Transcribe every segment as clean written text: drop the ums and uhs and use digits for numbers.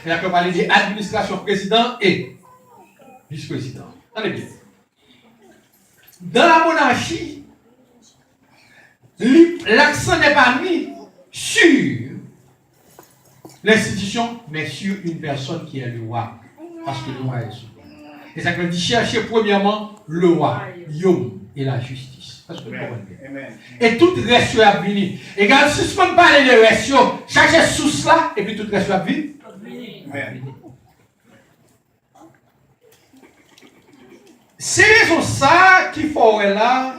Et là, on parle de l'administration président et vice-président. Attendez bien. Dans la monarchie, l'accent n'est pas mis sur l'institution, mais sur une personne qui est le roi. Parce que le roi est souverain. Et ça veut dire chercher premièrement le roi, Yom, et la justice. Parce que et tout reste à venir. Et quand si je peux parler de reste, cherchez sous cela, et puis tout reste à venir. C'est raison ça qu'il faut là.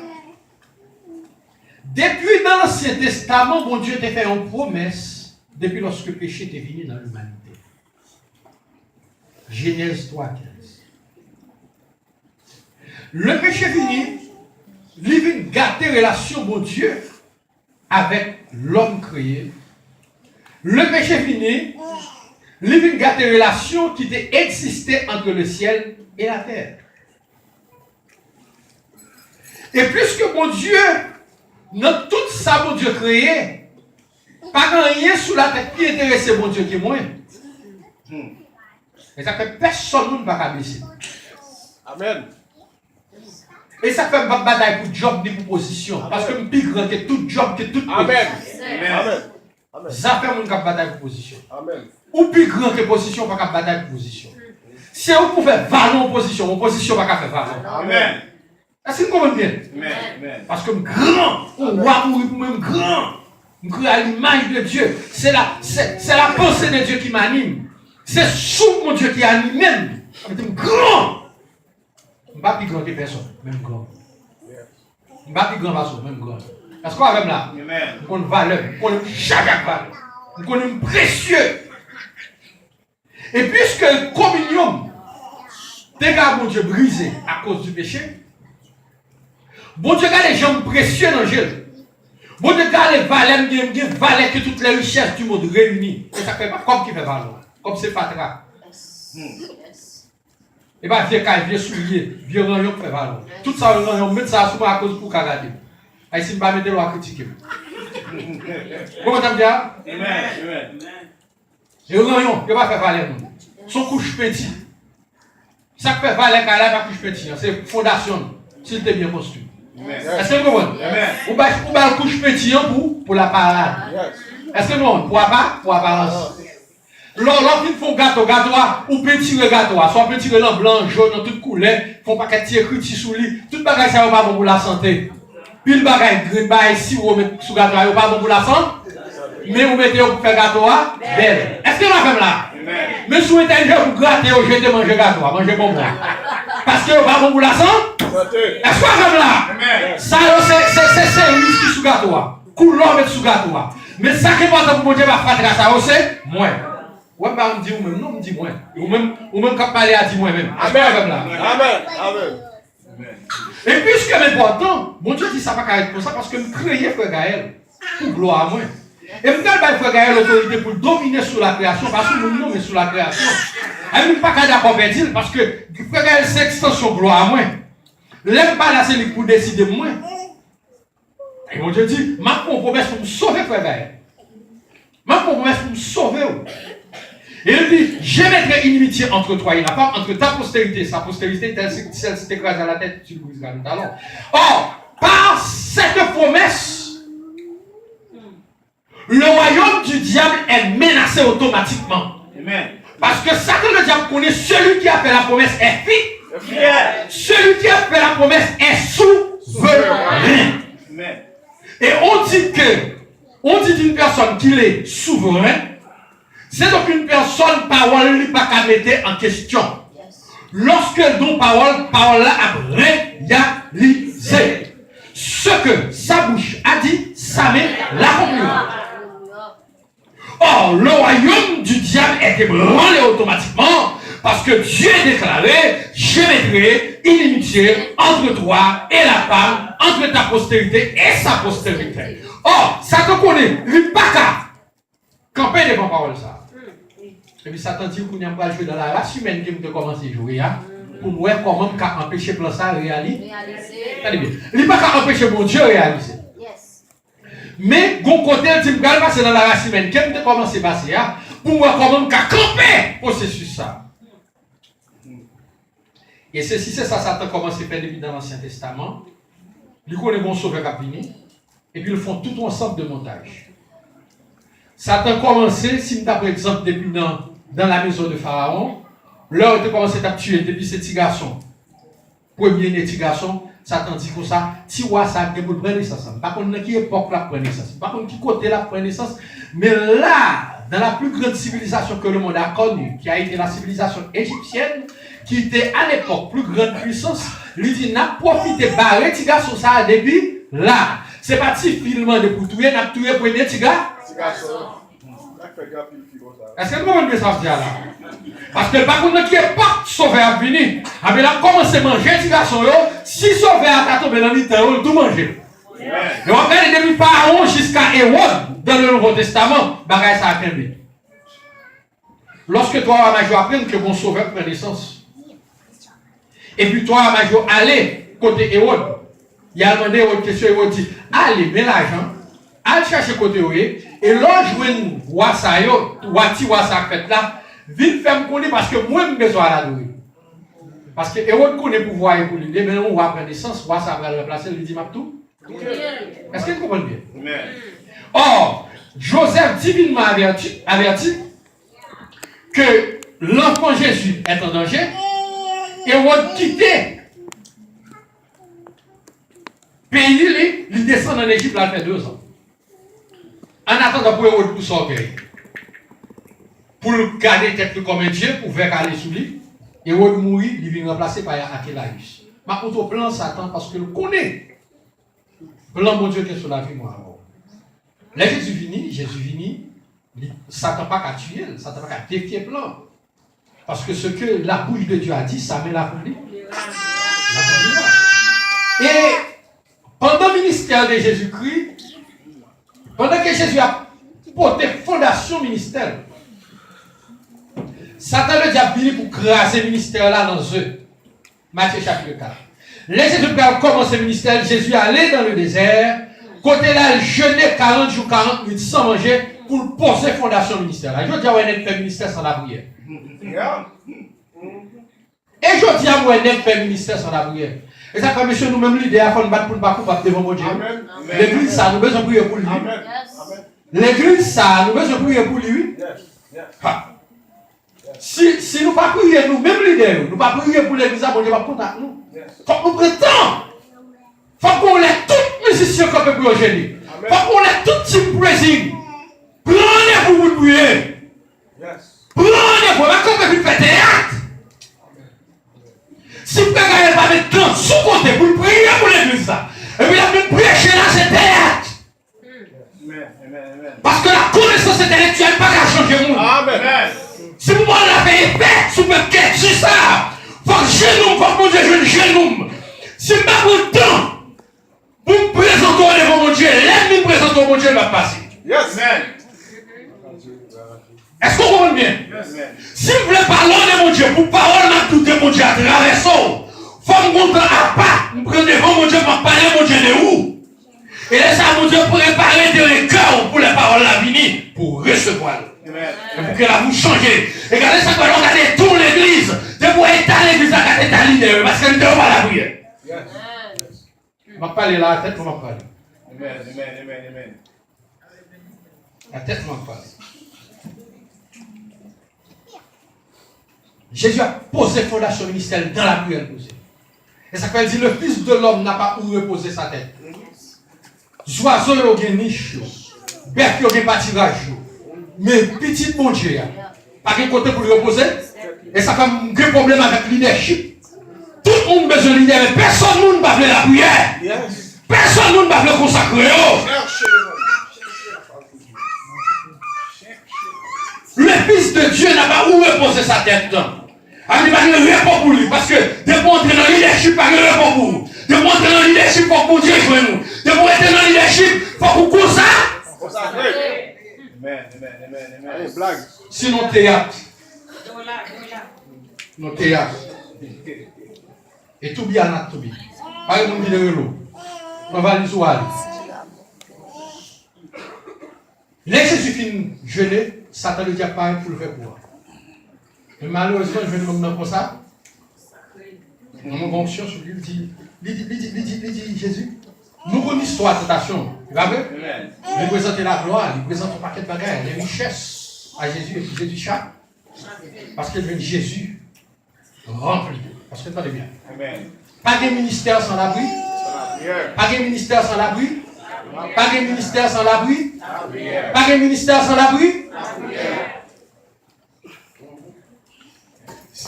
Depuis dans l'Ancien Testament, bon Dieu t'a fait une promesse depuis lorsque le péché était venu dans l'humanité. Genèse 3:15. Le péché venu, il vient gâter relation bon Dieu avec l'homme créé. Le péché venu, il vient gâter relation qui existait entre le ciel et la terre. Et puisque mon Dieu, dans tout ça, mon Dieu créé, pas rien sous la tête qui intéresse mon Dieu qui est moi. Et ça fait personne ne va pas blesser. Amen. Et ça fait une bataille pour job ni pour position. Parce que je suis plus grand que tout job, que toute Amen. Amen. Ça fait une bataille pour position. Amen. Ou plus grand que position, pas de bataille pour position. Si vous pouvez faire valeur en position, pas faire valeur. Amen. Est-ce que vous comprenez bien? Amen. Parce que grand, on va mourir pour même grand. Je crée à l'image de Dieu. C'est la pensée de Dieu qui m'anime. C'est sous mon Dieu qui anime même. Je suis grand. Je ne suis pas plus grand que personne, même grand. Je ne suis pas plus grand que même grand. Parce qu'on a même là, on a une valeur, on a chaque valeur, on a une précieux. Et puisque le communion, dégâts mon Dieu brisé à cause du péché, bon Dieu garde les gens précieux dans le jeu. Bon Dieu garde les valeurs que toutes les richesses du monde réunies. Et ça ne fait pas comme qui fait valeur. Comme c'est Fatra. Et bien, vieux caille, vieux soulier, vieux rayon qui fait valeur. Tout ça, on met ça souvent à cause pour regarder. Et si je ne vais pas mettre l'eau à critiquer. Comment tu me dis? Amen. Et le rayon, il ne va pas faire valeur. Son couche petit. Ça fait valeur quand elle a couche petit. C'est fondation. S'il était bien construit. Est-ce que vous comprenez? Ou bien le couche petit pour la parade. Est-ce que non? Pour la balance. Lorsqu'ils font gâteau, ou petit gâteau, soit petit blanc, jaune, dans toute couleur, font pas qu'à tirer petit sous lit, tout bagage ça pas bon pour la santé. Puis le bagage gris, si vous mettez sous gâteau, pas bon pour la santé, mais vous mettez pour faire gâteau, belle. Est-ce que vous faites là? Mais si vous êtes intelligent, vous grattez, vous jetez manger gâteau, manger bonbon. Parce que vous pas bon pour la santé? Est-ce que vous faites là? Ça, c'est un risque sous gâteau, couleur mettre sous gâteau. Mais ça qui est important pour manger, va faire ça, c'est moins. Ouais, bah, on dit ou même, non, on dit moins. Ou même quand parler à dit moi-même. Amen. Et puisque c'est important, mon Dieu dit ça pas carré pour ça parce que nous créons Frère Gaël pour gloire à moi. Et nous avons Frère Gaël l'autorité pour dominer sur la création parce que nous nommons sur la création. Et nous ne pas d'accord avec dire parce que Frère Gaël c'est extension gloire à moi. L'aime pas là, c'est pour décider moi. Et mon Dieu dit, ma promesse pour me sauver Frère Gaël. Ma promesse pour me sauver. Et il dit, je mettrai inimitié entre toi et la femme, entre ta postérité, sa postérité, celle qui t'écrase à la tête, tu le briseras le talon. Or, par cette promesse, le royaume du diable est menacé automatiquement. Amen. Parce que Satan le diable connaît celui qui a fait la promesse est fille. Celui qui a fait la promesse est souverain. Et on dit d'une personne qu'il est souverain. C'est donc une personne, parole, n'est pas qu'à mettre en question. Lorsque don parole là a réalisé. Ce que sa bouche a dit, sa main l'accomplira. Or, le royaume du diable est ébranlé automatiquement parce que Dieu a déclaré, je mettrai inimitié entre toi et la femme, entre ta postérité et sa postérité. Or, ça te connaît, il n'est pas qu'à camper devant parole ça. Et puis Satan dit qu'on n'a pas joué dans la race humaine qui a commencé à jouer, pour voir comment on a empêché plan ça réaliser. Il n'est pas qu'à empêcher mon Dieu réaliser. Mais, bon côté, il dit que c'est dans la race humaine qui a commencé à passer, pour moi comment on camper processus ça. Et ceci, c'est ça, Satan commence à faire depuis dans l'Ancien Testament. Du coup, les bons sauveurs qui viennent, et puis ils font tout ensemble de montage. Satan commençait, si nous avons par exemple depuis dans la maison de Pharaon, là où il a commencé à tuer depuis ces petits garçons. Premier petit garçon, Satan dit comme ça, si roi ça a pour prendre naissance. Par contre, dans quelle époque la prend naissance, par contre, qui côté la prend naissance, mais là, dans la plus grande civilisation que le monde a connue, qui a été la civilisation égyptienne, qui était à l'époque plus grande puissance, lui dit n'a profité barrer petit garçon ça depuis là. C'est parti finalement de pour tuer, n'a tué premier petit gars. Est-ce que vous comprenez ça là? Parce que par contre, qui est pas sauvé à venir, il a commencé à manger petit garçon, si sauvé à tomber dans l'Italie, tout manger. Et on regarde depuis Pharaon jusqu'à Hérode dans le Nouveau Testament, bagaille ça a tombé. Lorsque toi, Major, apprends que mon sauveur prend naissance, et puis toi, Major, allez côté Hérode, il a demandé une question, Hérode dit, allez, mets l'argent, allez chercher côté Hérode, et là, je vois roi ça, roi ça fait là, vite faire me connaître parce que moi, je besoin d'adorer. Parce que Hérode connaît pouvoir pour lui, mais on va prendre naissance, roi ça va le remplacer, il dit, Maptou. Est-ce que vous comprenez bien? Amen. Or, Joseph divinement averti que l'enfant Jésus est en danger et on quitte pays, il descend en Égypte, là, fait 2 ans. En attendant pour Hérode pour s'orgueil, pour le garder tête comme un Dieu, pour faire aller sous lui, Hérode mourit, il vient remplacer par Archélaïus. Mais pour ton plan Satan, parce que le connaît. Plan mon Dieu qui est sur la vie, moi. Là, Jésus vini, Satan n'a pas qu'à tuer, Satan n'a pas qu'à défier le plan. Parce que ce que la bouche de Dieu a dit, ça met la folie. Et pendant le ministère de Jésus-Christ, pendant que Jésus a porté fondation ministère, Satan le diable venu pour craser le ministère là dans eux. Matthieu chapitre 4. Les Jésus a commencé le ministère, Jésus allait dans le désert, côté là, il jeûnait 40 jours, 40 minutes sans manger pour poser fondation ministère. Je dis à moi, il fait ministère sans la prière. Et je dis à moi, il fait ministère sans la prière. Et ça fait, monsieur, nous-mêmes, l'idée à faire une batte pour ne pas couper devant mon Dieu. L'église, ça, nous avons besoin de prier pour lui. L'église, ça, nous avons besoin de prier pour lui. Si nous ne pas prier nous-mêmes, l'idée, nous ne pas prier pour l'église, mon Dieu va contact nous. Faut qu'on prétend. Faut qu'on ait tous les musiciens qu'on peut pour génie. Faut qu'on ait tout type plaisir. Prenez pour vous prier. Prenez pour vous faire théâtre. Si vous ne pas mettre temps sous côté pour prier pour l'église, et puis la prêcher là, c'est théâtre. Parce que la connaissance intellectuelle pas qu'à changer le monde. Amen. Si vous m'avez fait effet sur votre quête, c'est ça. Faut que je faut que mon Dieu joue le genou. Si je n'ai pas le temps, vous me présentez devant mon Dieu, l'ennemi présente devant mon Dieu, il va passer. Yes, man. Est-ce qu'on comprend bien? Yes, man. Si vous voulez parler de mon Dieu, pour parler de tout de mon Dieu à travers ça, il faut me montrer à pas, me prendre devant mon Dieu pour parler de mon Dieu de où? Et laissez mon Dieu préparer dans les cœurs pour les paroles à venir, pour recevoir. Et pour que la bouche change. Et regardez ça, quand on regarde toute l'église, de vous étaler l'église à garder ta leader, parce qu'elle ne doit pas la prière. On va parler là, la tête, on va parler. Amen. La tête, on va parler. Jésus a posé fondation ministère dans la prière posée. Et ça fait dire le Fils de l'homme n'a pas où reposer sa tête. Oiseaux ont une niche, bête ont un pâturage, mais petit bon Dieu, pas de côté pour le reposer. Et ça fait un problème avec le leadership. Tout le monde a besoin de leader, mais personne ne va la prière. Personne ne va le consacrer. Le Fils de Dieu n'a pas où reposer sa tête. Il va le repos pour lui, parce que de montrer dans le leadership, pas le repos pour vous. De montrer dans le leadership, pour que mon Dieu joue nous. De montrer dans le leadership, pour qu'on consacre. Amen. Sinon, théâtre. Nos théâtres. Et tout bien, tout bien. Par exemple, on dit de l'eau. On va aller sur aller. Les Jésus finit jeûner Satan le diable pareil pour le faire pour. Mais malheureusement, je vais nous demander comme ça. Nous avons conscience sur lui, il dit Jésus. Nous connaissons l'histoire de tentation. Il va bien? Il présente la gloire, il présente un paquet de bagages, les richesses à Jésus et puis Jésus chaque. Parce que Jésus rempli. Parce que attendez bien. Pas de ministère sans l'abri. Pas de ministère sans l'abri. Pas de ministère sans l'abri. Pas de ministère sans l'abri.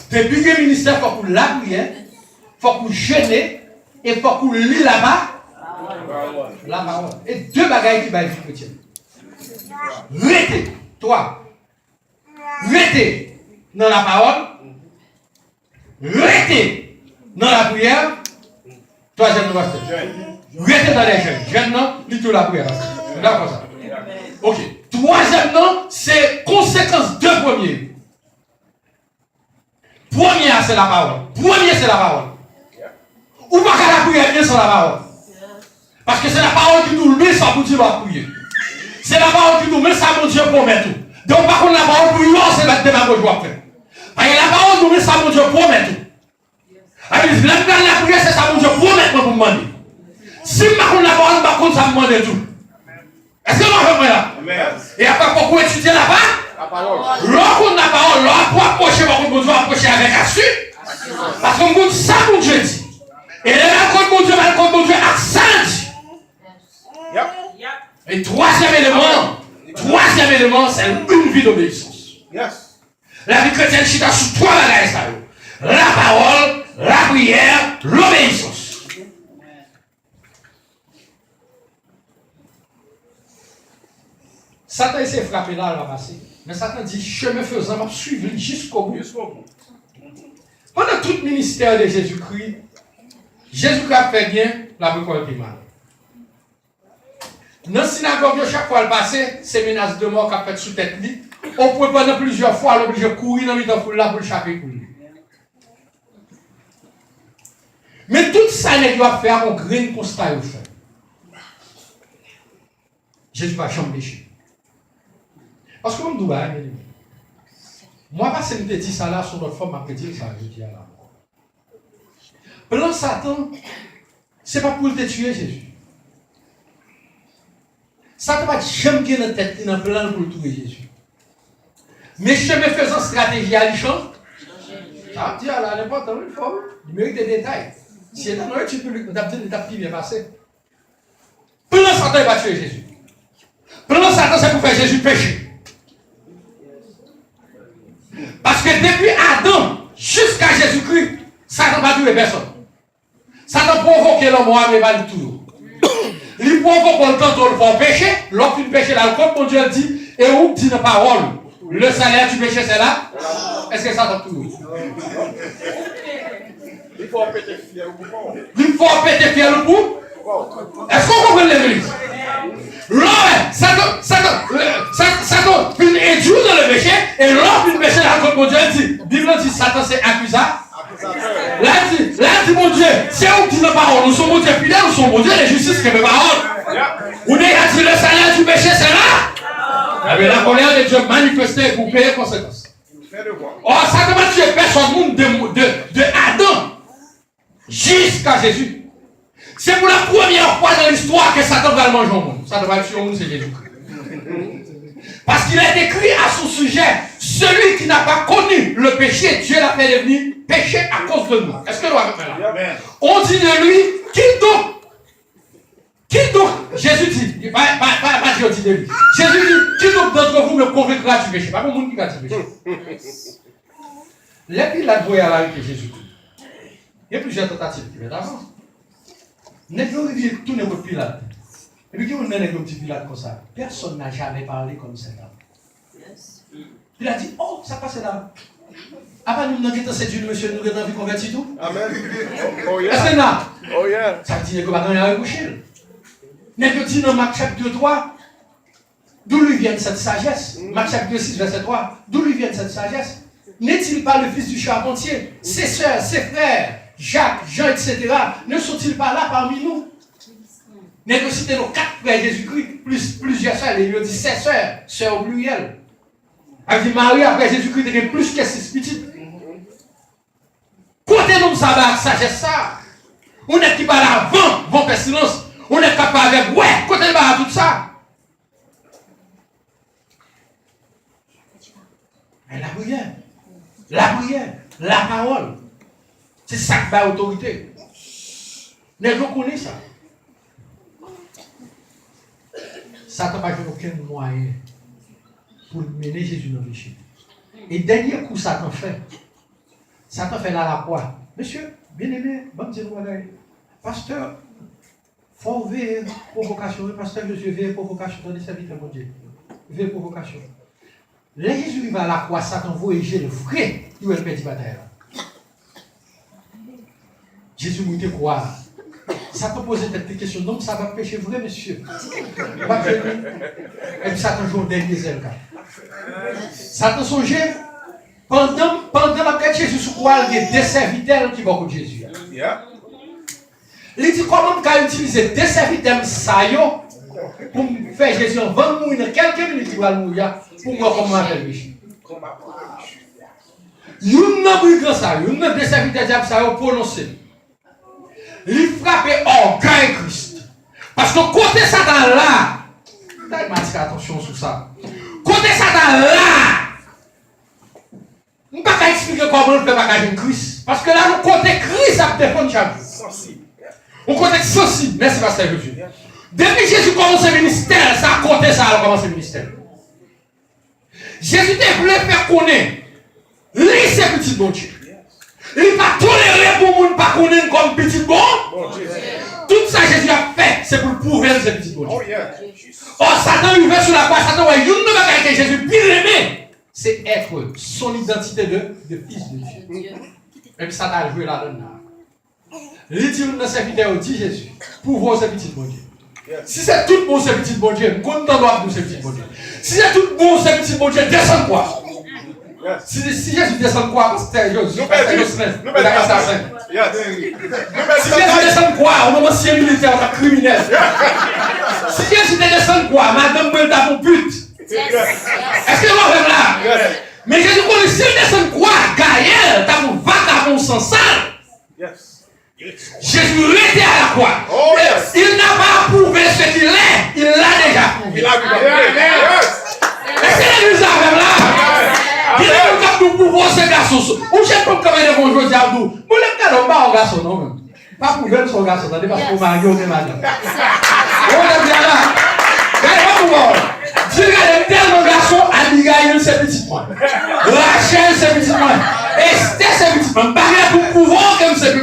Depuis que le ministère, il faut qu'on la prière, il faut qu'on jeûne et il faut qu'on lit là-bas. La parole. Et deux bagailles qui va être chrétienne. Restez, toi. Restez dans la parole. Restez dans la prière. Troisième, nous va faire. Restez dans les jeûnes. Jeûne, non, lis tout la prière. D'accord, ça. Ok. Troisième, non, c'est conséquence de premier. Premier, c'est la parole. Premier, c'est la parole. Ou pas qu'à la prière bien sans la parole. Parce que c'est la parole qui nous met ça pour dire à prier. C'est la parole qui nous met ça pour Dieu promet tout. Donc par contre la parole pour nous, c'est mettre des mains pour jouer après. Parce que la parole nous met ça pour Dieu promet tout. Alors la prière c'est ça pour Dieu promet pour demander. Si par contre la parole par contre ça me demande tout. Est-ce que vous comprenez là? Et après pourquoi étudier là-bas? La parole. Lorsqu'on a la parole, pour approcher par contre Dieu approcher avec assurance. Parce qu'on dit ça pour Dieu dit. Et là contre Dieu, mal contre Dieu accent. Et troisième élément, c'est une vie d'obéissance. Yes. La vie chrétienne chita sur trois bagages. La parole, la prière, l'obéissance. Satan s'est frappé là, il va passer. Mais Satan dit, chemin faisant, m'a suivi jusqu'au bout. Pendant tout le ministère de Jésus-Christ, Jésus-Christ a fait bien, la récolte est mal. Dans la synagogue, chaque fois le passé, c'est menace de mort qu'a fait sous tête lui. On peut pendant plusieurs fois l'obliger de courir dans le milieu de la pour le chaper pour lui. Mais tout ça, il doit faire un grain constat au fait. Jésus va jamais pécher. Parce que comme moi, pas si je te dis ça là sur notre forme, je dire ça, je dis là. Plan Satan, ce n'est pas pour te tuer, Jésus. Satan va jamais gagner dans tête dans plan pour tuer Jésus. Mais chemin faisant stratégie à l'échange, ça veut dire là, n'importe où, il faut, il mérite des détails. Si il est dans le tu peux lui dire l'étape qui vient passer. Plan Satan va tuer Jésus. Plan Satan, c'est pour faire Jésus pécher. Parce que depuis Adam jusqu'à Jésus-Christ, Satan va tuer personne. Satan provoque l'homme, mais pas du tout. Il provoque le temps où il faut pécher, lorsqu'il péche là, comme mon Dieu dit, et où dit la parole, le salaire du péché c'est là. Est-ce que ça tombe tout? Il faut péter fier au bout. Il faut péter fier au bout. Est-ce qu'on comprend l'église? Satan finit éduire dans le péché, et lorsqu'il péché là, comme mon Dieu dit, la Bible dit Satan c'est accusable. Là, dit mon Dieu, c'est où dit la parole, nous sommes mon Dieu fidèle, nous sommes mon Dieu de justice qui est ma parole. Ou n'est pas dit le salaire du péché, c'est là. Mais la colère de Dieu manifestée pour payer les conséquences. Oh, ça ne va tuer personne de Adam jusqu'à Jésus. C'est pour la première fois dans l'histoire que Satan va le manger au monde. Ça ne va tuer au monde, c'est Jésus-Christ. Parce qu'il est écrit à son sujet, celui qui n'a pas connu le péché, Dieu l'a fait devenir péché à cause de nous. Est-ce que nous avons fait là? On dit de lui, qui donc? Jésus dit, pas Dieu dit de lui. Jésus dit, qui donc d'entre vous me convaincra du péché? Pas pour le monde qui a du péché. Les Pilates voyaient à la rue de Jésus-Christ. Il y a plusieurs tentatives qui viennent avant. N'est pas arrivé tout n'est pas Pilate. Et puis, qui vous avez un petit Pilate comme ça? Personne n'a jamais parlé comme ça. Il a dit, oh, ça passe là. Après, nous avons séduit monsieur, nous avons converti tout. Amen. Oh, yeah. Est-ce que là? Oh, yeah. Ça veut dire que maintenant, il y a un coucher. N'est-ce que dit dans Marc chapitre 3, d'où lui vient cette sagesse? Marc chapitre 6, verset 3, d'où lui vient cette sagesse? N'est-il pas le fils du charpentier? Ses soeurs, ses frères, Jacques, Jean, etc., ne sont-ils pas là parmi nous? N'est-ce que c'était nos 4 frères Jésus-Christ, plus plusieurs soeurs, il lui a dit ses soeurs, sœurs au pluriel. Elle dit Marie, après Jésus-Christ, il y a plus que 6 petites. Côté nous, ça va, sagesse ça. On est qui parle avant, bon pestilence. On est capable avec, ouais, côté nous, va tout ça. Mais la prière, la parole, c'est ça qui va autorité. Nous connaissons ça. Satan n'a pas aucun moyen pour mener Jésus dans le péché. Et dernier coup, Satan fait là la croix. Monsieur, bien-aimé, bon Dieu, pasteur, il faut veiller provocation. Pasteur Jésus, veille provocation dans les serviteurs, mon Dieu. Veille provocation. Là, Jésus va à la croix, Satan voyager le vrai, il va le perdre bataille. Jésus m'a dit quoi? Satan posait cette question, donc ça va pécher vrai, monsieur. Et puis Satan joue au dernier ailes. Satan songeait, pendant la quête de Jésus sur quoi il y a des serviteurs qui vont contre Jésus. Il dit comment on peut utiliser des serviteurs pour faire Jésus en 20 minutes, quelques minutes, il va mourir pour moi comment on fait le péché. Il n'a pas grand ça, il n'a pas des serviteurs diable ça prononcé. Il frappait orgueil Christ. Parce que côté Satan là, attention sur ça. Côté Satan là, on ne peut pas expliquer comment on peut pas gagner Christ. Parce que là, nous côté Christ a défendu chaque jour. On côté sensible. Merci Pasteur Jésus. Depuis Jésus commence le ministère, ça a côté ça a commencé le ministère. Jésus voulait faire connaître. Lui, c'est petit bon Dieu. Il ne va pas tolérer pour le monde pas connaître comme petit bon. Tout ça Jésus a fait, c'est pour prouver ce petit bon Dieu. Or, Satan il va sur la croix, Satan va dire, ne va pas Jésus bien aimé. C'est être son identité de fils de Dieu. Et puis Satan a joué là-dedans. Il dit dans ses vidéos, dit Jésus, pour voir ce petit bon Dieu. Si c'est tout bon ce petit bon Dieu, content doit pour ce petit bon Dieu. Si c'est tout bon ce petit bon Dieu, descend quoi? Si Jésus descend quoi? Parce que si Jésus descend quoi? On est ancien militaire, on est criminel. Si Jésus descend quoi? Madame Belle t'a mon pute. Est-ce que vous avez là? Mais Jésus connaît si il descend quoi? Gaël, t'as mon vagabond sans sang. Jésus était à la croix. Il n'a pas prouvé ce qu'il est. Il l'a déjà prouvé. Est-ce que l'église a là? Il est comme pour pouvoir ce garçon. Ou j'ai pas comme un bon jour à vous. Vous ne pouvez pas un garçon, non? Pas pour ver son garçon, parce que Mario est madame. On est bien là. Regardez pas Dieu a tellement de garçons, Abigail c'est petit point. Rachel c'est petit point. Esther c'est petit point. Pas pour pouvoir comme ces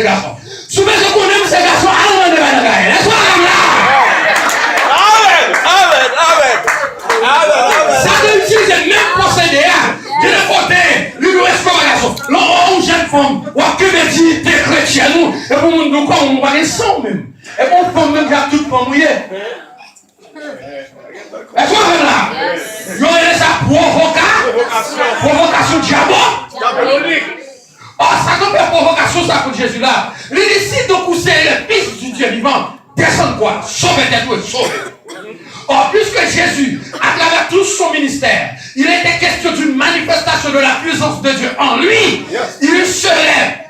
garçons. Souvent je connais ces garçons, allons de la gagne. Laisse-moi là. Amen. Ça peut utiliser le même procédé. De l'autre côté, lui nous reste comme un garçon. L'on jeune femme, ou à que me dit des chrétiens, nous, et pour nous, comme on va les sang même. Et pour femme même, garde toute femme mouillée. Est-ce qu'on est là? Il y a sa provocation diabolique. Oh, ça tombe la provocation, ça pour Jésus là. Il décide de pousser le fils du Dieu vivant. Descends quoi? Sauvez-toi, sauvez. Or, puisque Jésus, à travers tout son ministère, il était question d'une manifestation de la puissance de Dieu en lui, il se lève.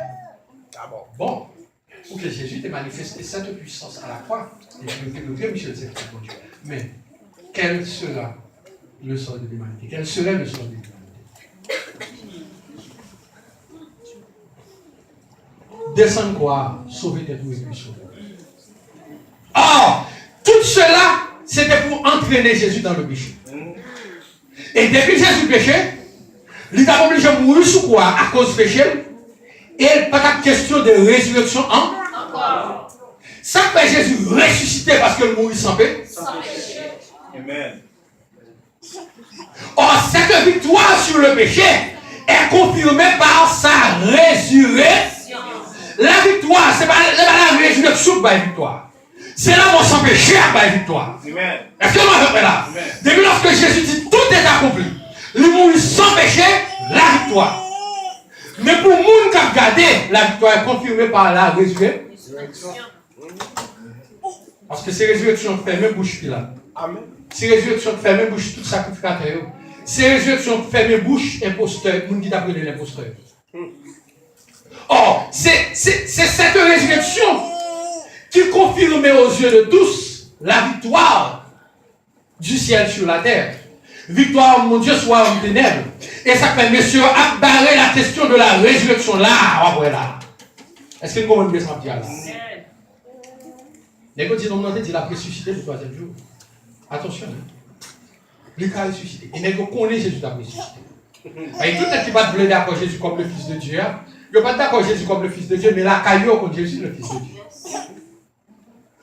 Bon, pour que Jésus ait manifesté cette puissance à la croix, et je vais le Michel, c'est pour Dieu. Mais, quel sera le sort de l'humanité? Quel serait le sort de l'humanité? Descendre quoi? Sauver tes tout et puis sauver. Or, tout cela, c'était pour entraîner Jésus dans le péché. Et depuis Jésus péché, il a obligé de mourir sous quoi? À cause du péché. Et pas de question de résurrection encore. Ça fait Jésus ressusciter parce qu'il mourit sans péché. Amen. Or, cette victoire sur le péché est confirmée par sa résurrection. La victoire, ce n'est pas la résurrection par la victoire. C'est là où on s'empêche par la victoire. Est-ce que vous m'avez là? Depuis lorsque Jésus dit tout est accompli, le monde sans péché, la victoire. Mais pour le monde qui a regardé, la victoire est confirmée par la résurrection. Parce que ces résurrections ferment bouche là. Si résurrection ferme bouche tout sacrificateur, ces résurrections ferment bouche, imposteur, moun qui t'a pris l'imposteur. Or, c'est cette résurrection qui confirme aux yeux de tous la victoire du ciel sur la terre. Victoire, mon Dieu, soit en ténèbres. Et ça fait, messieurs, à barrer la question de la résurrection là, voilà. Est-ce que nous comprenons bien ça, là? Les gens disent, non, il a ressuscité le troisième jour. Attention, il a ressuscité. Et les gens connaissent Jésus a ressuscité. Et tout le monde qui va te d'accord Jésus comme le Fils de Dieu, il ne pas d'accord Jésus comme le Fils de Dieu, mais la caillou comme Jésus le Fils de Dieu.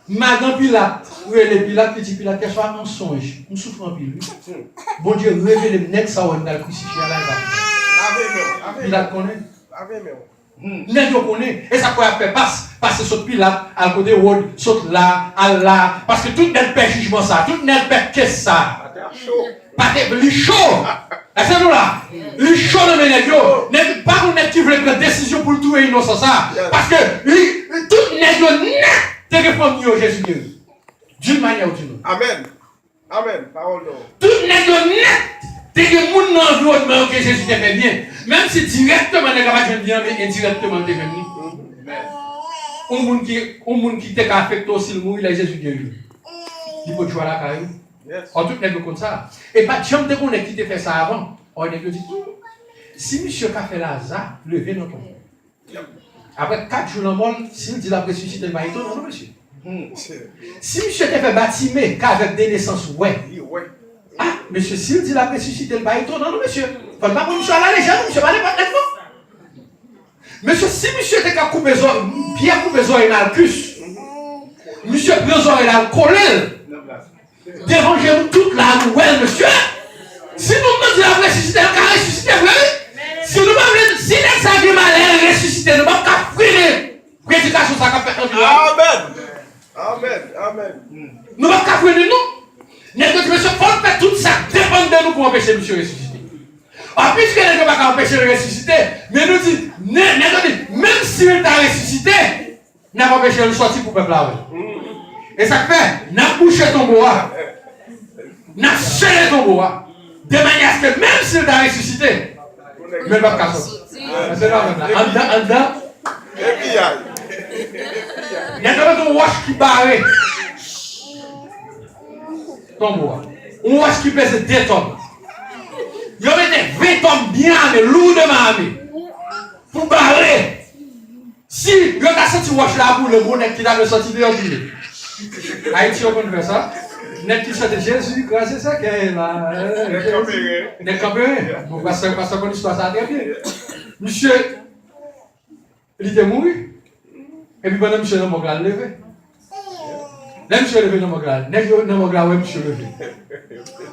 Madame Pilate, Pilate, petit Pilate, qu'elle soit un songe, un souffre en pile. Bon Dieu, révélez le nez, ça on a crucifié là. Pilate connaît. Nèg connaît. Et ça quoi fait passer sur Pilate, à côté Wod, saute là, à là. Parce que tout n'est pas jugement ça, tout n'est pas qu'est-ce ça. Pas de chaud. C'est nous là. Le chaud de nèg pas qu'on est qui veut prendre décision pour tout innocent ça. Parce que tout nèg te réforme Jésus d'une manière ou d'une autre. Amen. Amen. Parole. Tout nèg net te que moun dans environnement que Jésus te fait bien. Même si directement nèg pas bien mais indirectement te fait bien. Un monde qui te affecté aussi le mourir là Jésus guéri. Il faut jouer à la caillou. En tout nèg comme ça. Et pas jamais te connaît qui te fait ça avant. On nèg dit si monsieur a fait Lazare, levez notre tombe. Après 4 jours dans le monde, s'il dit la ressuscité, il va étonner, non, monsieur. Si monsieur te fait bâtimer, qu'avec des naissances, ouais. Ah, monsieur, s'il dit la ressuscité, il va étonner, non, monsieur. Il ne faut pas que monsieur à la légende, monsieur, va aller pas maintenant. Monsieur, si monsieur te fait couper les oreilles, Pierre coupe les oreilles dans le cus, monsieur prend les oreilles dans le collet, dérangez-nous toute la nouvelle, monsieur. Si nous nous disons la ressuscité, il va ressusciter, si nous ne si les sages malins ressuscités, nous ne pouvons pas faire prédication ça fait Amen. Amen. Amen. Nous ne pouvons pas faire nous. Notre monsieur, il faut faire tout ça dépend de nous pour empêcher monsieur de ressusciter. En plus, nous ne pouvons pas empêcher de ressusciter, mais nous disons, même si il t'a ressuscité, nous n'avons pas empêché de sortir pour le peuple. Et ça fait, nous avons bouché ton bois, nous avons scellé ton bois, de manière à ce que même s'il t'a ressuscité, mais pas qu'à sortir. C'est là même là. En dedans. Il y a un wash qui barre. Ton bois. Un wash qui pèse 2 tonnes. Il y a 20 tonnes bien armées, lourdement armées. Pour barrer. Si il y a senti wash là pour le bon qui a sorti de l'ordinaire. Haïti, on peut faire ça. Net qui chante Jésus, c'est ça qui est là. Net campéré. Bon, parce que l'histoire ça très bien. Monsieur, il était mort. Et puis pendant monsieur Namogla levé. Là, monsieur levé Namogla. Namogla, ouais, monsieur levé.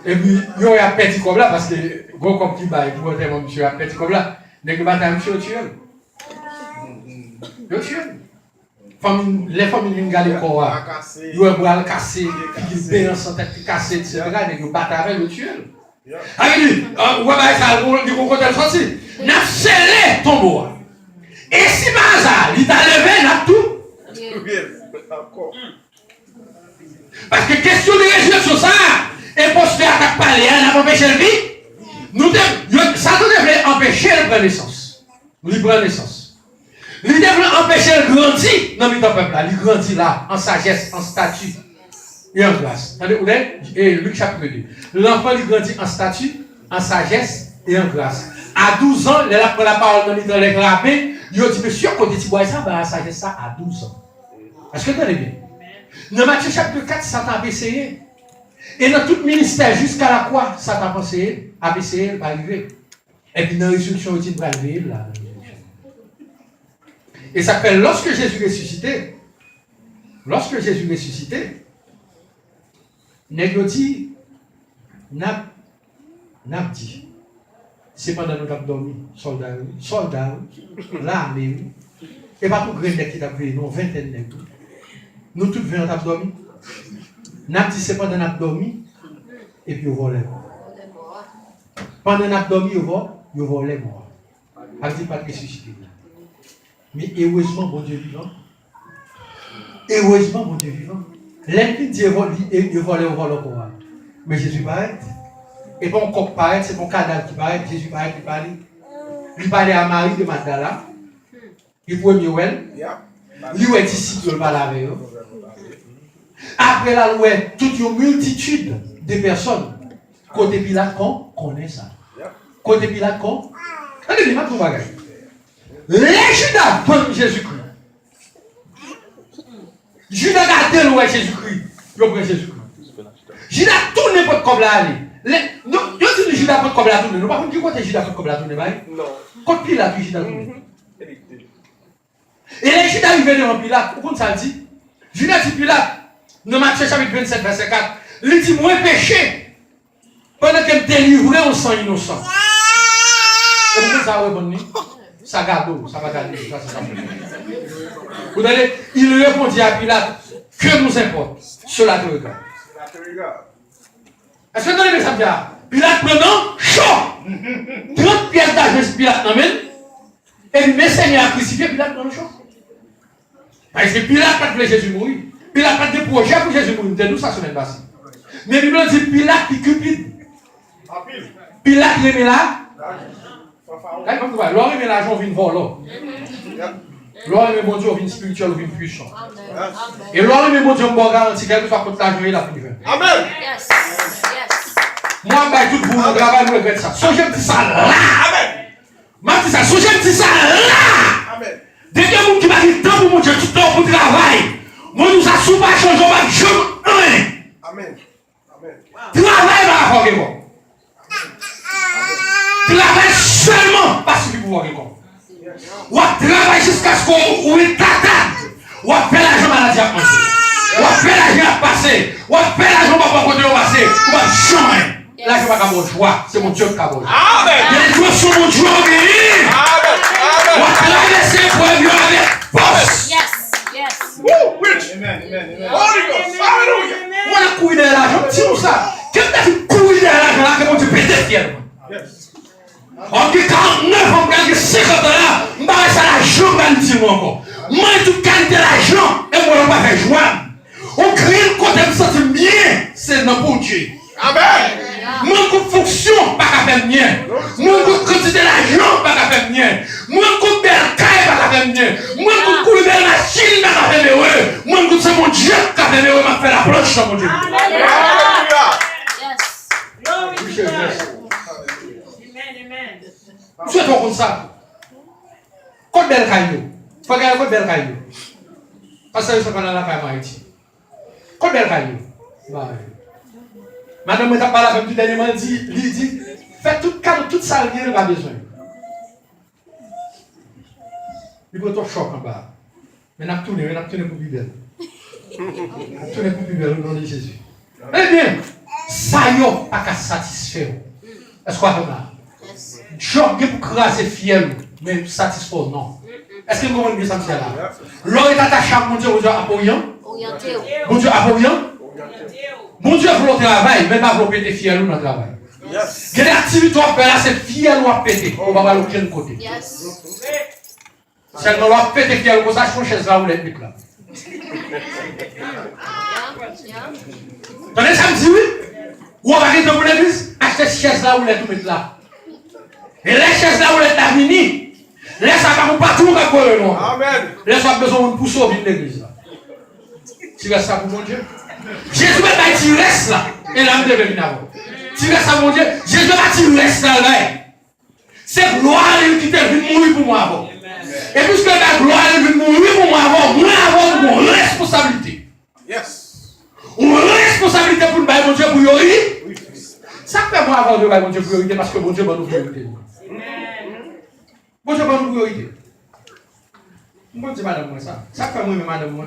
Et puis, il y a perdu comme là, parce que, gros comme qui bat, pour monter mon monsieur a perdu comme là. N'est-ce pas, monsieur, tué. Il tué. Les familles qui ont gardé le corps, ils ont bras cassé, ils ont bien en tête cassée, etc. Ils ont battu le tuer. Allez, on va ça, on dit qu'on compte le sorti. N'a scellé ton bois. Et si par hasard, il t'a levé, n'a tout. Parce que question de résurrection, ça, imposteur à parler, n'a pas empêché le vie. Ça devrait empêcher le prendre naissance. Il prend naissance. Il devrait empêcher le grandir dans le peuple là. Il grandit là, en sagesse, en statut et en grâce. Et Luc chapitre 2. L'enfant il grandit en statut, en sagesse et en grâce. À 12 ans, il a pris la parole dans les clapés. Il a dit, monsieur, quand tu vois ça, la sagesse ça à 12 ans. Est-ce que vous entendez bien? Dans Matthieu chapitre 4, Satan a essayé. Et dans tout ministère, jusqu'à la croix, Satan a essayé, il va arriver. Et puis dans la résurrection, il va arriver là. Et ça fait, lorsque Jésus ressuscité, nèg dit, n'a dit, c'est pendant que nous avons dormi, soldats, l'armée, et pas tout grand nèg qui t'a pris, non, vingtaine nèg. Nous tous 20 avons dormi. N'a dit, c'est pendant que nous avons dormi, et puis on volait. Pendant que nous avons dormi, on volait mort. On dit pas de ressuscité. Mais heureusement, mon Dieu vivant. Heureusement, mon Dieu vivant. L'ennemi dit il vole encore. Mais Jésus va être. Et bon, on coq paraît, c'est mon cadavre qui paraît, Jésus paraît, qui parle. Il parlait à Marie de Magdala. Il pouvait mieux elle. Lui est ici, il parle avec eux. Après la loi, toute une multitude de personnes. Côté Pilate, qu'on connaît ça. Côté Pilate, qu'on. Allez, dis-moi tout bagage. Les Judas prennent Jésus-Christ. Judas garde le Jésus-Christ. Il prend Jésus-Christ. Judas tourne n'importe comme là. Non, je dis Judas prend comme là tourne. Nous ne pouvons pas dire côté Judas prend comme là tourne. Non. Côté Pilate, Judas tourne. Et les Judas arrivent devant Pilate. Pourquoi ça dit? Judas dit Pilate. Dans Matthieu chapitre 27, verset 4. Il dit, moi péché. Pendant qu'elle me délivrait, on sent innocent. Et pourquoi ça répond? Ça garde, ça va garder. Vous allez, il répondit à Pilate, que nous importe? Cela te regarde. Est-ce que vous avez ça bien? Pilate prenant chaud. 30 pièces d'argent, Pilate n'amène. Et il met Seigneur à crucifier, Pilate prend le chaud. Parce que Pilate n'a pas de Jésus mourir. Pilate n'a pas de projet pour Jésus mourir. C'est nous ça semaine passée. Mais la Bible dit Pilate qui cupide. Pilate remet là. L'or remet l'argent, on vient voler. L'or remet mon Dieu, on vient spirituel, on vient puissant. Et l'or remet mon Dieu, on va garantir quelque soit contre l'argent, il a plus de vin. Amen. Moi, je tout pour mon travail, je regrette ça. So, j'aime ça là. Amen. Je dis ça, so, j'aime ça là. Amen. Dès que vous qui va dire temps pour mon Dieu, tout le temps pour le travail. Moi, nous ça sous pas changer, on va jamais. Amen. Travail va avoir quelque chose. Travail seulement parce que vous avez quelque chose. Ou travail jusqu'à ce qu'on ait tata. Ou faire l'argent maladie à manger. Ou faire l'argent à passer. Ou faire l'argent pour côté au passé. Ou pas jamais. L'argent va pas mon choix. C'est mon Dieu qui a mon choix. Les joueurs sont mon Dieu en béni. Ou traverser pour vivre avec force. Amen. Holy Ghost. Hallelujah. On a couillé de l'argent. Dis-nous ça. Qu'est-ce que tu as couillé de l'argent là que mon Dieu pète fièrement? On dit 49 ans, on dit 50 ans là, on va faire l'argent, on va le dire encore. Moi, tout qualité l'argent, et moi, on va faire joie. On crée le côté de sentir bien, c'est notre bon Dieu. Amen. Moi, je fonction, pas qu'à faire bien. Moi, je quantité l'argent, pas qu'à faire bien. Moi, je belle caille, pas qu'à faire bien. Moi, je coule belle machine, pas qu'à faire heureux. Moi, je c'est mon Dieu qui a fait heureux, m'a fait la planche, mon Dieu. Alléluia. Je suis comme ça. Quand belle caillou. Faut regarder quand belle caillou. Parce que je suis dans la caille Haïti. Quand belle caillou. Madame, je parle avec lui dernièrement, il dit, faites tout cadeau, tout ça, il n'y a pas besoin. Il faut tout choc en bas. Mais on a tourné pour Bible. On a tourné pour Bible au nom de Jésus. Eh bien, ça y est, pas qu'à satisfaire. Est-ce qu'on va là? Job pour craser fiel, mais satisfaire non. Est-ce que vous comprenez bien ça, là? L'on est attaché à mon Dieu approyant. Mon Dieu approyant. Mon Dieu pour le travail, mais pas pour péter fiel dans le travail. Quelle activité on fait là, c'est fiel ou à péter. On va voir l'autre côté. Seulement on va péter fiel, comme ça, je chaise là où les pics là. Tenez, ça me dit oui? Ou on va aller dans l'église, acheter chaise là où les tout mettre là. Et les chaises là où les t'as fini, laisse ça comme partout où on va. Amen. Laisse ça besoin de pousser au vide de l'église là. Tu restes ça pour mon Dieu? Jésus va tu restes là. Et l'âme devait venir avant. Tu restes ça mon Dieu. Jésus va tu restes là. C'est gloire qui t'est venu mourir pour moi avant. Et puisque la gloire est venue mourir pour moi avant une responsabilité. Yes. Une responsabilité pour nous, mon Dieu, pour priorité. Ça fait moi avant de mon Dieu priorité parce que mon Dieu va nous priorité. Bon Dieu va nous priorité. Bon Dieu, madame, moi ça. Ça fait moi, madame, moi.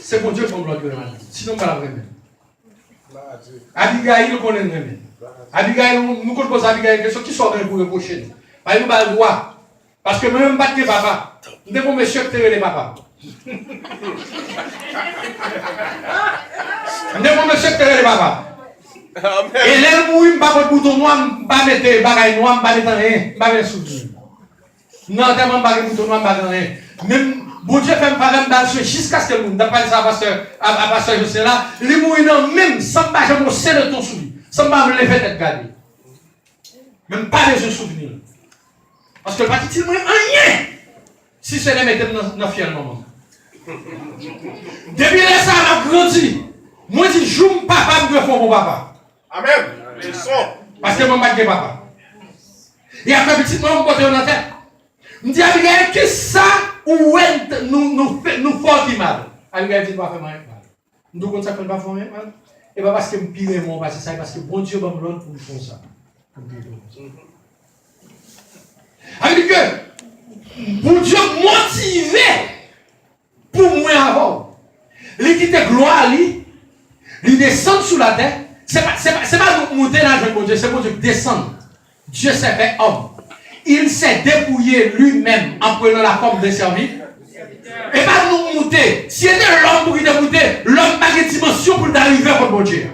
C'est mon Dieu qui me l'a dit, madame. Sinon, pas la vraie. Abigail, nous connaissons. Abigail, nous connaissons Abigail, question qui sort pour reprocher. Parce que nous avons le droit. Parce que même battre papa, nous devons monsieur qui les papa. Nous devons monsieur qui les papa. Et l'air mouille, je ne vais pas mettre bouton noir, je ne vais pas mettre bagaille noire, je ne vais pas mettre rien, je ne vais pas mettre souvenir. Non, tellement je ne vais pas mettre bouton noir, je ne vais pas mettre rien. Même, bon Dieu fait me parler dans ce jusqu'à ce que le monde, d'après ça, à pasteur, je sais là, les mouilles non, même sans pas jamais serrer ton souvenir. Ça m'a me lever tête garder. Même pas de souvenir. Parce que le parti dit, moi, rien. Si ce n'est mettre dans le fiel moment. Depuis là, ça a grandi. Moi, je dis, joue papa, me font mon papa. Amen. Parce que moi, je ne papa. Et après, petit, moi, je me porte dans la tête. Je me dis, Abigail, que ça, ou nous faut qui mal. Abigail dit, pas faire mal. Nous devons ça qu'on va faire mal. Et pas parce que je me pire mon passé ça, parce que bon Dieu va me donner pour faire ça. Avec que, bon Dieu motivé pour moi avant. Il quitte gloire, il descend sous la terre. C'est pas monter dans le bon Dieu, c'est bon Dieu descendre. Dieu s'est fait homme. Il s'est dépouillé lui-même en prenant la forme d'un serviteur. Et pas nous monter. Si c'était l'homme pour qui monter, l'homme n'a pas de dimension pour arriver à mon Dieu.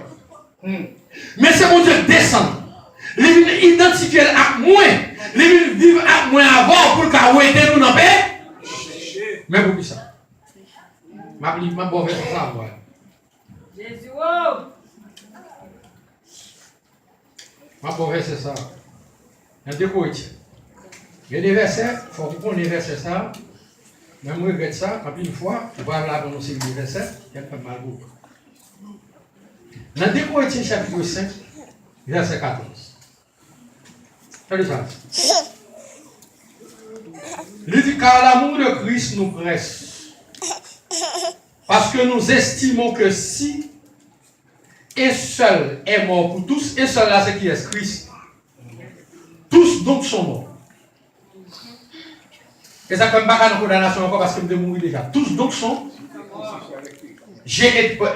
Mais c'est mon Dieu descend. Il identifie avec moi. Il vit avec moi avant pour qu'il aider nous dans la paix. Mais pour qui ça? Ma bonne ça. Jésus. Ma bonne c'est ça. Il y a deux côtés. Il y a des versets, il faut qu'on les versets ça. Mais moi, je regrette ça, quand une fois, je vais la prononcer les versets, il y a pas mal beaucoup. Dans 2 Corinthiens chapitre 5, verset 14. Regardez ça. Il dit, car l'amour de Christ nous presse. Parce que nous estimons que si un seul est mort pour tous, un seul là, c'est qui est Christ. Tous donc sont morts. Et ça ne fait pas de condamnation encore parce que nous devons mourir déjà. Tous donc sont.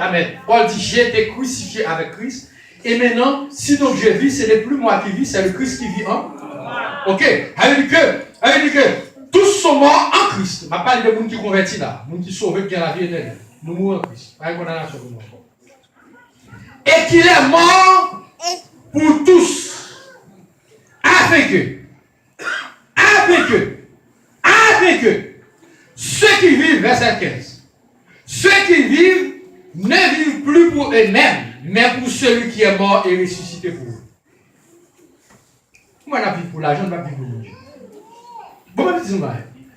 Amen. Paul dit, j'ai été crucifié avec Christ. Et maintenant, si donc je vis, ce n'est plus moi qui vis, c'est le Christ qui vit en. Ok. Avec que tous sont morts en Christ. Je parle de gens qui convertis là. Les gens qui sauvent qui ont la vie éternelle. Nous mourons en Christ. Pas de condamnation pour nous encore. Et qu'il est mort pour tous. Avec eux, ceux qui vivent, verset 15, ceux qui vivent ne vivent plus pour eux-mêmes, mais pour celui qui est mort et ressuscité pour eux. Moi, je vis pour l'argent, je ne vis pas pour mon Dieu. Bon, je dis,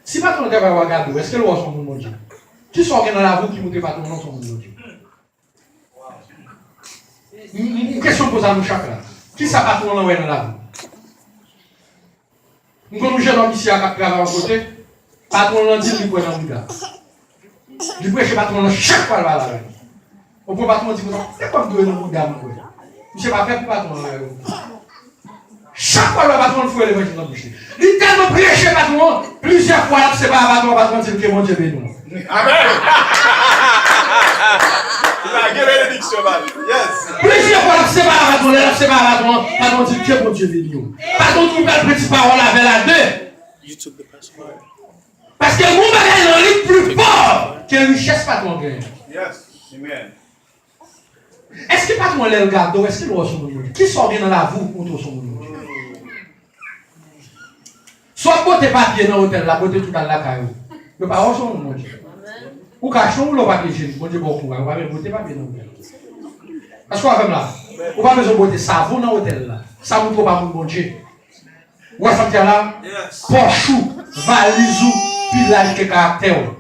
si pas ton travail regarde, est-ce que le roi son mon Dieu? Qui sont dans la roue qui monte pas ton nom, son mon Dieu? Une question pour ça, nous chaque là. Qui ça pas ton nom dans la roue? Nous avons un jeune homme ici à travailler à côté. Patron l'a dit, il peut dans le gars. Il peut chez patron chaque fois là. On peut patron dire, c'est comme deux dans le gars. Je ne sais pas faire pour patron là. Chaque fois le patron le fouet l'évangile dans le boucher. Il tellement prié chez patron, plusieurs fois, c'est pas patron dit que mon Dieu bénit nous. Amen. Yes. Plusieurs fois, c'est pas patron dit que mon Dieu bénit nous. Patron trouve la petite parole avec la deux. Parce que mon bagage est plus fort que la richesse patron gagne. Yes. Amen. Est-ce que patron le regarde ou est-ce qu'il voit son monde? Qui sort bien dans la voûte contre son monde? Soit côté papier dans l'hôtel, la beauté tout dans la caillou. Le pas son monde. Ou cachon ou le papier hygiénique, bon Dieu bon courage, on va même beauté papier dans l'hôtel. Parce qu'on va faire là, on va besoin de beauté savon dans l'hôtel là. Ça vous trouve pas pour bon Dieu. Ou à faire là, pochou, valisou, pilage que caractère,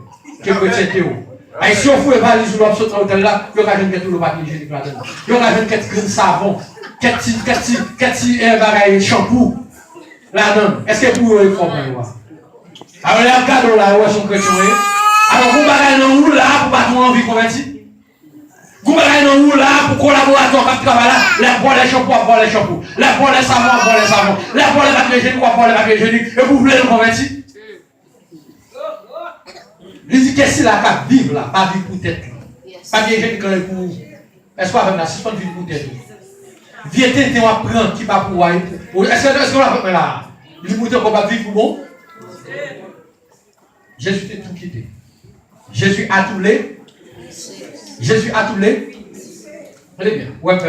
que peut-être. Et si on fout les valises ou l'option dans l'hôtel là, il y aura tout le papier hygiénique là-dedans. Il y aura quelques grains de savon, quelques bagailles shampoo là-dedans. Est-ce que pour eux, ils font bien? Alors, les regardons là, où est-ce qu'on chrétien? Alors, vous bagaillez dans où là pour pas tout envie converti? Vous bagaillez dans où là pour collaborateur qui travaille là? Les boire les shampoos, boire les shampoos. Les boire les savons, boire les savons. Les boire les papiers hygiéniques, boire les papiers hygiéniques. Et vous voulez le convertir? Il dit qu'est-ce qu'il a qu'à vivre là? Pas vivre pour tête. Papier hygiénique quand il est pour. Est-ce qu'on va faire là? Si on vit pour tête. Viens on apprend qui va pour. Est-ce qu'on va faire là? Il dit qu'on va vivre pour bon? Jésus t'a tout quitté. Jésus a tout les. Jésus a tout les. Allez bien. Ouais,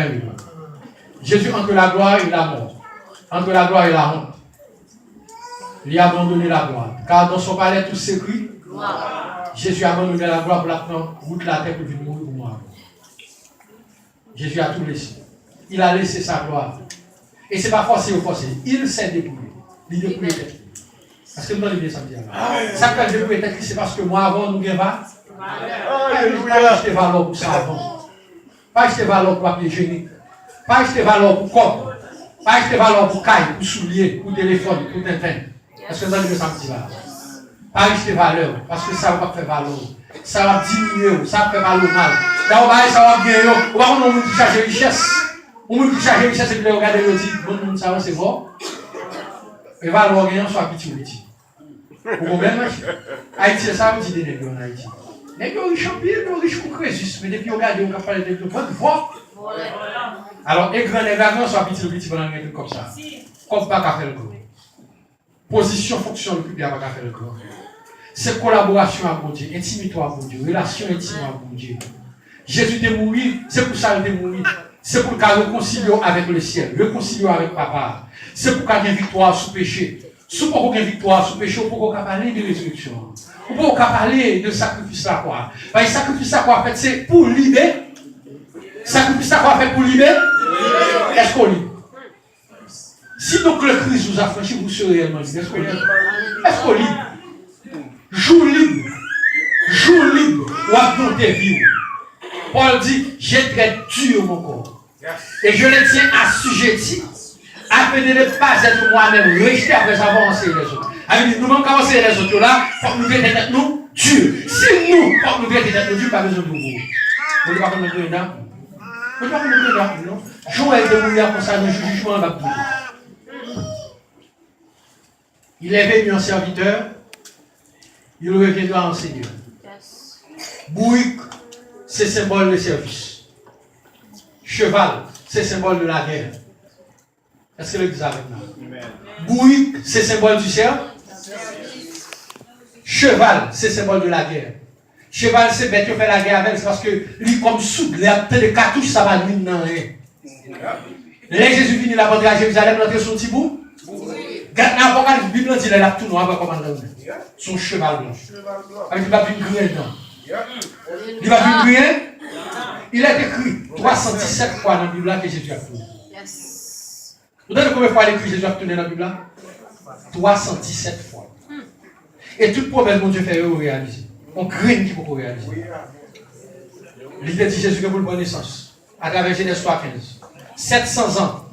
Jésus entre la gloire et la mort. Entre la gloire et la honte. Il a abandonné la gloire. Car dans son palais tout s'écrit. Jésus a abandonné la gloire pour la prendre route la terre pour venir mourir pour moi. Jésus a tout laissé. il a laissé sa gloire. Et ce n'est pas forcé ou forcé. Il s'est dépouillé. Il dépouillé tête. Parce que nous avons bien ça dire. Ça peut être dépouillé tête, c'est parce que moi avant, nous n'avons pas. Pas acheter valeur pour savon. Pas acheter valeur pour papier hygiénique. Pas acheter valeur pour corps. Pas acheter valeur pour caille, pour soulier, pour téléphone, pour tintin. Parce que nous avons bien ça dire. Pas acheter valeur. Parce que ça ne va pas faire valeur. Ça va diminuer, ça va faire valeur mal. Là, ça va bien. On va nous charger richesse. On nous charge richesse et puis regarder le dit, bon, ça va, c'est bon. Et va alors rien soit petit ou petit. Vous comprenez? Haïti, ça veut dire des nègres en Haïti. Nègres riches en pile, riches pour Crésus. Mais depuis, regardez, on va parler de votre voix. Alors, et grand nègre, soit petit ou petit, pendant un truc comme ça. Comme pas qu'à faire le corps. Position, fonction, le plus bien, pas qu'à faire le corps. C'est collaboration avec mon Dieu, intimité avec mon Dieu, relation intime avec mon Dieu. Jésus est mort, c'est pour ça qu'il est mort. C'est pour qu'il réconcilie avec le ciel, réconcilie avec papa. C'est pour qu'il y ait victoire sous péché. Si pour qu'il y ait victoire sous péché, pour qu'on parler de résurrection. Pour qu'on parler de sacrifice à quoi. Parce que sacrifice à quoi fait, c'est pour libérer. Sacrifice à quoi fait pour libérer. Est-ce qu'on lit? Si donc le Christ vous a franchi, vous serez réellement libre. Est-ce qu'on lit? Est-ce qu'on lit? Jour libre. Jour libre. Ou à tes vies. Paul dit, j'ai très dur mon corps. Et je le tiens assujetti, afin de ne pas être moi-même rejeté après avoir enseigné les autres. Alors, nous manquons enseigner les autres là, il faut que nous vérions nous Dieu. Si nous, il faut que nous vérions Dieu, pas besoin de nous. Vous ne pouvez pas nous donner là. Vous ne pouvez pas nous donner là, non? Joël de mourir pour ça, le jugement va bouger. Il est venu en serviteur, il reviendra en Seigneur. Bourrique, c'est symbole de service. Cheval, c'est symbole de la guerre. Est-ce que le dit avec nous? Bourrique, c'est symbole du cerf. Cheval, c'est symbole de la guerre. Cheval, c'est bête qui fait la guerre avec, c'est parce que lui, comme soude, les de cartouches, ça va lui dans rien. Les Jésus venu la porte à Jérusalem, l'entrée son petit bout. Gardez l'Apocalypse, la Bible dit, il a tout noir, comme son cheval blanc. Avec il va plus griller dedans. Il va plus griller. Il a écrit 317 fois dans la Bible que Jésus a tourné. Vous savez combien de fois il a écrit Jésus a tourné dans la Bible? 317 fois. Et toute promesse que Dieu fait, il réaliser. On craint qu'il peut réaliser. L'idée dit Jésus que pour le bonne naissance, à travers Genèse 3:15. 700 ans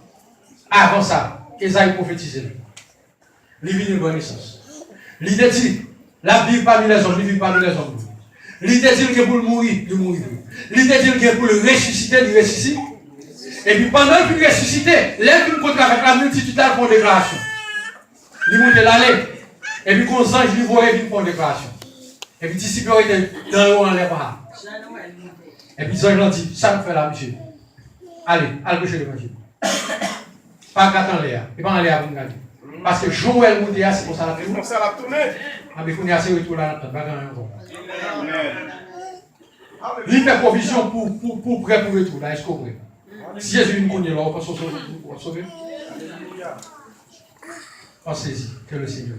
avant ça, Esaïe prophétisait. Il vit une bonne naissance. L'idée dit, la vie parmi les hommes, il vit parmi les hommes. L'idée dit que pour le mourir, il mourit. L'idée dit que pour le ressusciter, il ressuscite. Et puis pendant qu'il ressuscite, l'air qu'il rencontre avec la multitude, il font une déclaration. Il monte l'aller. Et puis quand les anges lui voient, ils font une déclaration. Et puis disciples étaient dans l'eau en l'air. Et puis les anges l'ont dit, ça me fait là, monsieur. Allez, allez prêcher l'évangile. Pas qu'attendre l'air. Et pas en l'air pour nous garder. Parce que Joël Moudia, c'est pour ça la tourner. Comme ça la tourner. Ah, mais il faut y aller retour là, pas grand encore. Il fait provision pour prêt pour retour là, est-ce qu'on peut? Si Jésus nous connaît là, on peut sauver. Pensez-y, que le Seigneur.